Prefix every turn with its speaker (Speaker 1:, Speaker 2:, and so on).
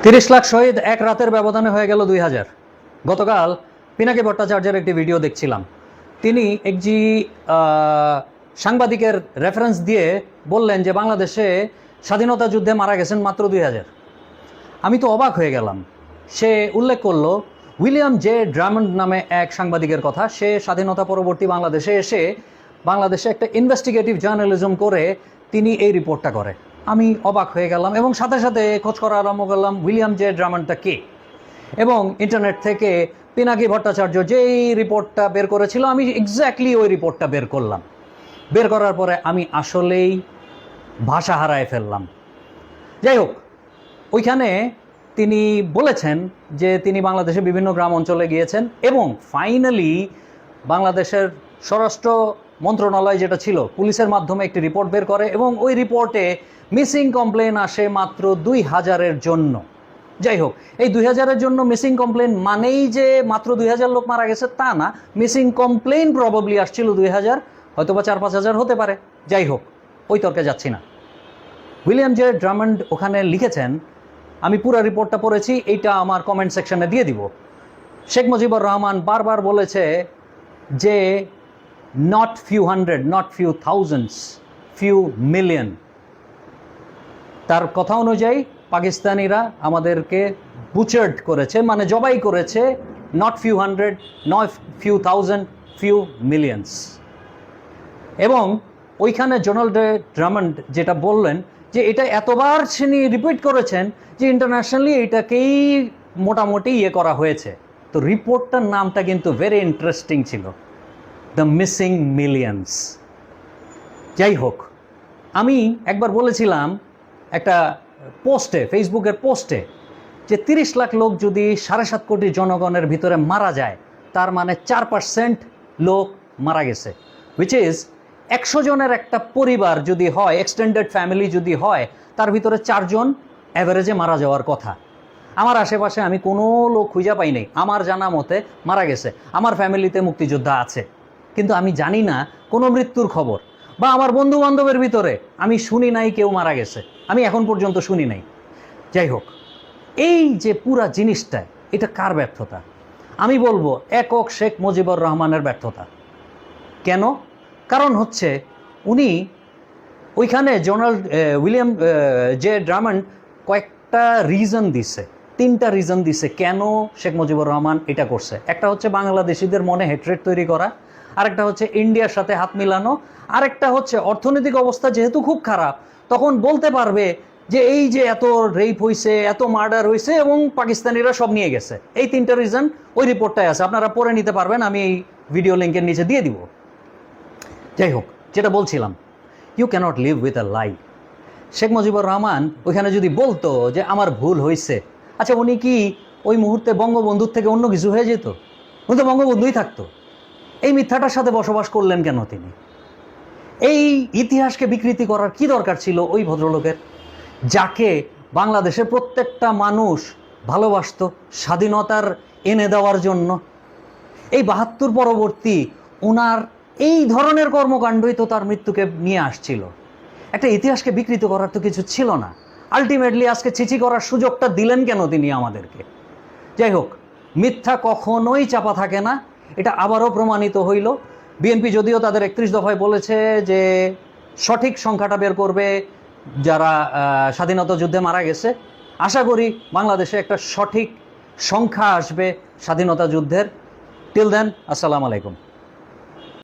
Speaker 1: 30 লাখ শহীদ এক রাতের ব্যবধানে হয়ে গেল 2000। গতকাল পিনাকি ভট্টাচার্যের একটি ভিডিও দেখছিলাম। তিনি একটি সাংবাদিকের রেফারেন্স দিয়ে বললেন যে বাংলাদেশে স্বাধীনতা যুদ্ধে মারা গেছেন মাত্র 2000। আমি তো অবাক হয়ে গেলাম। সে উল্লেখ করলো উইলিয়াম জে ড্রামন্ড নামে এক সাংবাদিকের কথা। সে স্বাধীনতা পরবর্তী বাংলাদেশে এসে বাংলাদেশে একটা ইনভেস্টিগেটিভ জার্নালিজম করে তিনি এই রিপোর্টটা করে। আমি অবাক হয়ে গেলাম এবং সাথে সাথে খোঁজ করা আরম্ভ করলাম উইলিয়াম জে ড্রামন্ডটা কে, এবং ইন্টারনেট থেকে পিনাকি ভট্টাচার্য যেই রিপোর্টটা বের করেছিল আমি এক্স্যাক্টলি ওই রিপোর্টটা বের করলাম। বের করার পরে আমি আসলেই ভাষা হারায় ফেললাম। যাই হোক, ওইখানে তিনি বলেছেন যে তিনি বাংলাদেশের বিভিন্ন গ্রাম অঞ্চলে গিয়েছেন এবং ফাইনালি বাংলাদেশের স্বরাষ্ট্র মন্ত্রণালয় যেটা ছিল পুলিশের মাধ্যমে একটি রিপোর্ট বের করে এবং ওই রিপোর্টে মিসিং কমপ্লেন আসে মাত্র 2000-এর জন্য। যাই হোক, এই 2000-এর জন্য মিসিং কমপ্লেন মানেই যে মাত্র 2000 লোক মারা গেছে তা না। মিসিং কমপ্লেন প্রবাবলি আসছিল 2000, হয়তো বা 4-5 হাজার হতে পারে। যাই হোক, ওই তর্কে যাচ্ছি না। উইলিয়াম জে ড্রামন্ড ওখানে লিখেছেন, আমি পুরো রিপোর্টটা পড়েছি, এইটা আমার কমেন্ট সেকশনে দিয়ে দিব। শেখ মুজিবুর রহমান বারবার বলেছে যে not few hundred, not few thousands, few million. তার কথা অনুযায়ী পাকিস্তানিরা আমাদেরকে বুচার্ড করেছে, মানে জবাই করেছে, not few hundred, not few thousand, few millions. এবং ওইখানে জোনাল্ড ড্রামন্ড যেটা বললেন যে এটা এতবার তিনি রিপিট করেছেন যে ইন্টারন্যাশনালি এটাকেই মোটামুটি করা হয়েছে। তো রিপোর্টটার নামটা কিন্তু ভেরি ইন্টারেস্টিং ছিল, দ্য মিসিং মিলিয়ন্স। যাই হোক, আমি একবার বলেছিলাম একটা পোস্টে, ফেসবুকের পোস্টে, যে 30 লাখ লোক যদি 7.5 কোটি জনগণের ভিতরে মারা যায় তার মানে 4% লোক মারা গেছে, হুইচ ইজ 100 জনের একটা পরিবার যদি হয়, এক্সটেন্ডেড ফ্যামিলি যদি হয়, তার ভিতরে 4 জন অ্যাভারেজে মারা যাওয়ার কথা। আমার আশেপাশে আমি কোনো লোক খুঁজে পাই নাই আমার জানা মতে মারা গেছে। আমার ফ্যামিলিতে মুক্তিযোদ্ধা আছে, কিন্তু আমি জানি না কোনো মৃত্যুর খবর, বা আমার বন্ধু বান্ধবের ভিতরে আমি শুনি নাই কেউ মারা গেছে, আমি এখন পর্যন্ত শুনি নাই। যাই হোক, এই যে পুরা জিনিসটা, এটা কার ব্যর্থতা? আমি বলবো একক শেখ মুজিবুর রহমানের ব্যর্থতা। কেন? কারণ হচ্ছে উনি ওইখানে উইলিয়াম জে ড্রামন্ড কয়েকটা রিজন দিছে, 3টা রিজন দিছে কেন শেখ মুজিবুর রহমান এটা করছে। একটা হচ্ছে বাংলাদেশিদের মনে হেট্রেট তৈরি করা, আরেকটা হচ্ছে ইন্ডিয়ার সাথে হাত মিলানো, আরেকটা হচ্ছে অর্থনৈতিক অবস্থা যেহেতু খুব খারাপ তখন বলতে পারবে যে এই যে এত রেপ হয়েছে, এত মার্ডার হয়েছে এবং পাকিস্তানিরা সব নিয়ে গেছে। এই 3টা রিজন ওই রিপোর্টটায় আছে, আপনারা পড়ে নিতে পারবেন, আমি এই ভিডিও লিঙ্কের নিচে দিয়ে দিব। যাই হোক, যেটা বলছিলাম, you can't live with a lie. Sheikh Mujibur Rahman ওইখানে যদি বলতো যে আমার ভুল হয়েছে, আচ্ছা উনি কি ওই মুহূর্তে বঙ্গবন্ধুর থেকে অন্য কিছু হয়ে যেত? উনি তো বঙ্গবন্ধুই থাকতো। এই মিথ্যাটার সাথে বসবাস করলেন কেন তিনি? এই ইতিহাসকে বিকৃতি করার কি দরকার ছিল ওই ভদ্রলোকের, যাকে বাংলাদেশের প্রত্যেকটা মানুষ ভালোবাসতো স্বাধীনতার এনে দেওয়ার জন্য? এই 72 পরবর্তী ওনার এই ধরনের কর্মকাণ্ডই তো তার মৃত্যুকে নিয়ে আসছিল। একটা ইতিহাসকে বিকৃত করার তো কিছু ছিল না। আলটিমেটলি আজকে চিচি করার সুযোগটা দিলেন কেন তিনি আমাদেরকে? যাই হোক, মিথ্যা কখনোই চাপা থাকে না, এটা আবারও প্রমাণিত হইল। বিএনপি যদিও তাদের 31 দফায় বলেছে যে সঠিক সংখ্যাটা বের করবে যারা স্বাধীনতা যুদ্ধে মারা গেছে, আশা করি বাংলাদেশে একটা সঠিক সংখ্যা আসবে স্বাধীনতা যুদ্ধের। টিল দেন, আসসালামু আলাইকুম।